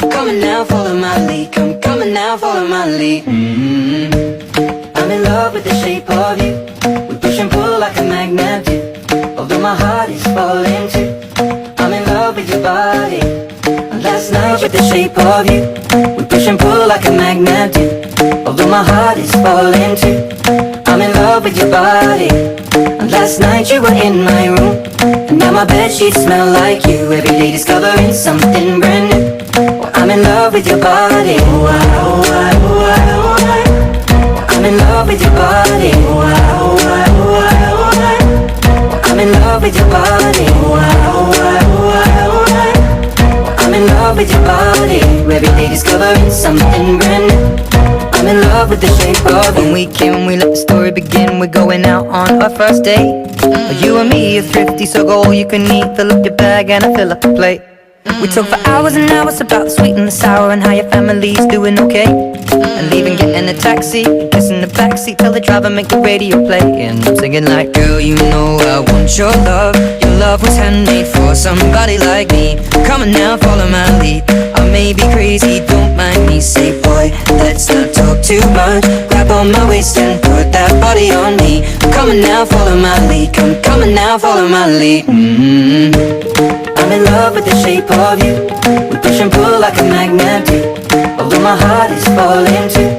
Come on now, follow my lead. Come on now, follow my lead. I'm in love with the shape of you. We push and pull like a magnet do. Although my heart is falling too, I'm in love with your body. Last night with the shape of you, we push and pull like a magnet do. Although my heart is falling too, I'm in love with your body. Last night you were in my room, and now my bedsheets smell like you. Every day discovering something brand new. Well, I'm in love with your body. I'm in love with your body. I'm in love with your body. I'm in love with your body. Every day discovering something brand new. I'm in love with the shape of you. When we came, we let the story begin. We're going out on our first date. You and me are thrifty, so go all you can eat. Fill up your bag and I fill up the plate. We talk for hours and hours about the sweet and the sour, and how your family's doing okay. And leaving, getting a taxi, kissing the backseat, tell the driver make the radio play. And I'm singing like, girl, you know I want your love. Your love was handmade for somebody like me. Come on now, follow my lead. I may be crazy, don't mind me. Say, boy, let's not talk too much. Grab on my waist and put that body on me. Come on now, follow my lead. Come on now, follow my lead. I'm in love with the shape of you. We push and pull like a magnet do. Although my heart is falling too,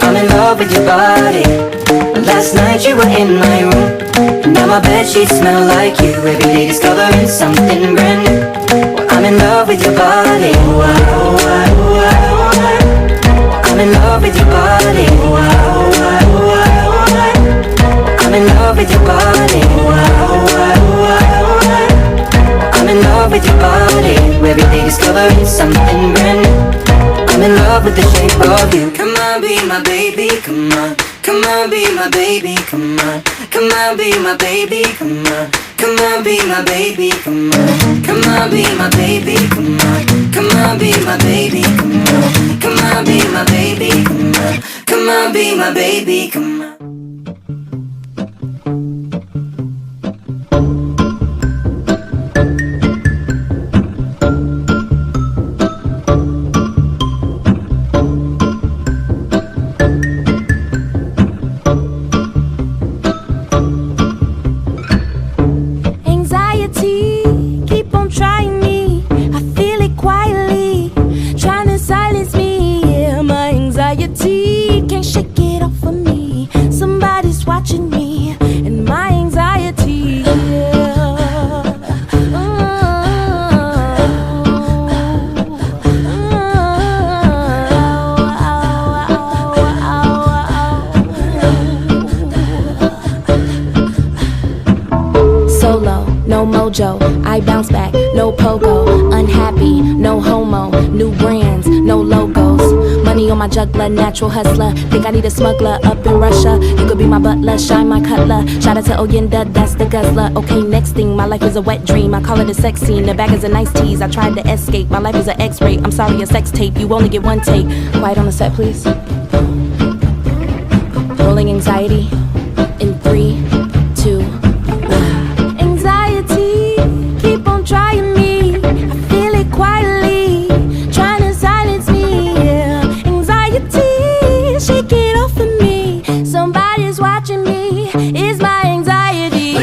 I'm in love with your body. Last night you were in my room, and now my bedsheets smell like you. Every day discovering something brand new. Well, I'm in love with your body. I'm in love with your body. I'm in love with your body. I'm in love with your body. Every day discovering something brand new. I'm in love with the shape of you. Come on, be my baby, come on. Come on, be my baby, come on. Come on, be my baby, come on. Come on, be my baby, come on. Come on, be my baby, come on. Come on, be my baby, come on. Come on, be my baby, come on. Come on, be my baby, come on. Keep on trying me, I feel it quietly, trying to silence me. Yeah, my anxiety can't shake it off of me. Somebody's watching me, and my anxiety, yeah. Solo, no mojo, I bounce back, no pogo. Unhappy, no homo, new brands, no logos. Money on my juggler, natural hustler. Think I need a smuggler up in Russia. You could be my butler, shine my cutler. Shout out to Oyenda, that's the guzzler. Okay, next thing, my life is a wet dream. I call it a sex scene, the bag is a nice tease. I tried to escape, my life is an X-ray. I'm sorry, a sex tape, you only get one take. Quiet on the set, please. Rolling anxiety in 3, 2, keep on trying me, I feel it quietly, trying to silence me, yeah. Anxiety, shake it off of me. Somebody's watching me, it's my anxiety.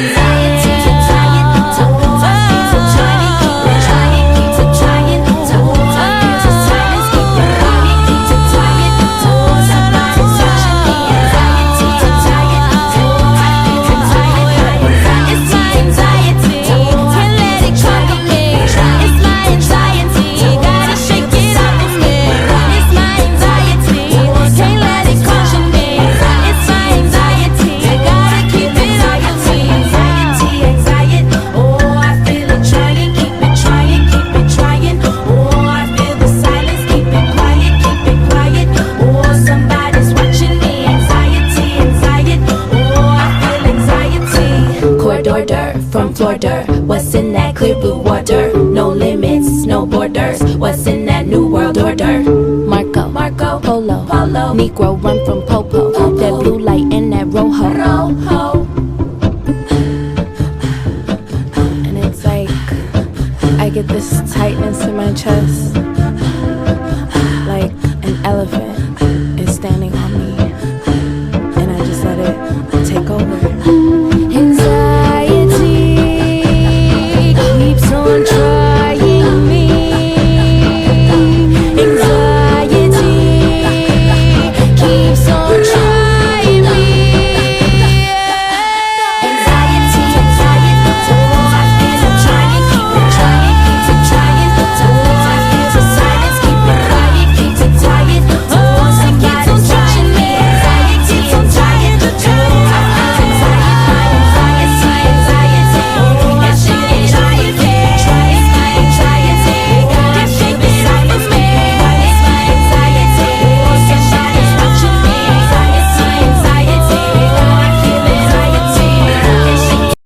From Florida, what's in that clear blue water? No limits, no borders. What's in that new world order? Marco, Polo, Negro run from Popo. That blue light in that rojo. And it's like I get this tightness in my chest.